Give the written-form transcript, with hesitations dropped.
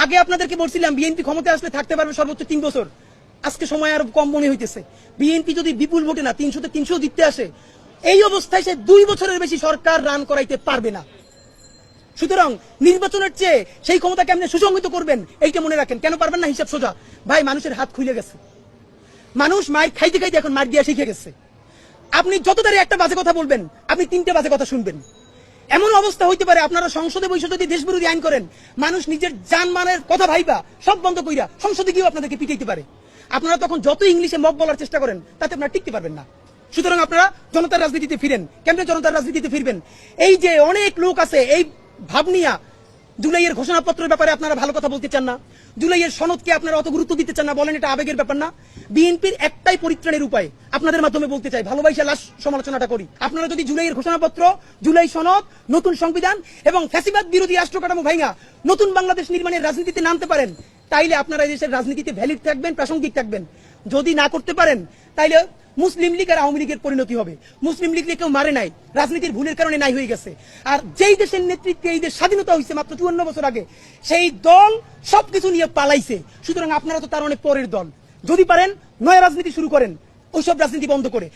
আগে আপনাদেরকে বলছিলাম বিএনপি ক্ষমতায় আসলে থাকতে পারবে সর্বোচ্চ 3 বছর, আজকে সময় আরো কম মনে হইতেছে। বিএনপি যদি বিপুল ভোটে না 300-তে 300 জিততে আসে, এই অবস্থায় সে 2 বছরের বেশি সরকার রান করাইতে পারবে না। সুতরাং নির্বাচনের চেয়ে সেই ক্ষমতা কেমনে সুসংহত করবেন এইটা মনে রাখেন। কেন পারবেন না? হিসাব সোজা ভাই, মানুষের হাত খুলে গেছে, মানুষ মার খাইতে খাইতে এখন মার দিয়া শিখে গেছে। আপনি যত তারে একটা বাজে কথা বলবেন, আপনি 3টে বাজে কথা শুনবেন। এমন অবস্থা হইতে পারে আপনারা সংসদে বসে যদি দেশবিরোধী আইন করেন, মানুষ নিজের জানমালের কথা ভাইবা সব বন্ধ কইরা সংসদে গিয়েও আপনাদেরকে পিটাইতে পারে। আপনারা তখন যত ইংলিশে মক বলার চেষ্টা করেন, তাতে আপনারা টিকতে পারবেন না। সুতরাং আপনারা জনতার রাজনীতিতে ফিরেন। কেমনে জনতার রাজনীতিতে ফিরবেন? এই যে অনেক লোক আছে এই ভাবনিয়া জুলাইয়ের ঘোষণাপত্রের ব্যাপারে আপনারা ভালো কথা বলতে চান না, জুলাইয়ের সনদকে আপনারা অত গুরুত্ব দিতে চান না, বলেন এটা আবেগের ব্যাপার না। বিএনপির একটাই পরিত্রাণের উপায়, আপনাদের মাধ্যমে বলতে চাই, ভালোবাসা লাশ সমালোচনাটা করি। আপনারা যদি জুলাইয়ের ঘোষণাপত্র, জুলাই সনদ, নতুন সংবিধান এবং ফ্যাসিবাদ বিরোধী রাষ্ট্র কাঠামো ভাঙা নতুন বাংলাদেশ নির্মাণের রাজনীতিতে নামতে পারেন, তাইলে আপনারা দেশের রাজনীতিতে ভ্যালিড থাকবেন, প্রাসঙ্গিক থাকবেন। যদি না করতে পারেন, তাইলে মুসলিম লীগ আর আওয়ামী লীগের পরিণতি হবে। মুসলিম লীগ কেউ মারে নাই, রাজনীতির ভুলের কারণে নাই হয়ে গেছে। আর যেই দেশের নেতৃত্বে এই দেশ স্বাধীনতা হয়েছে মাত্র 54 বছর আগে, সেই দল সবকিছু নিয়ে পালাইছে। সুতরাং আপনারা তো তার অনেক পরের দল। যদি পারেন নয়া রাজনীতি শুরু করেন, ওইসব রাজনীতি বন্ধ করে।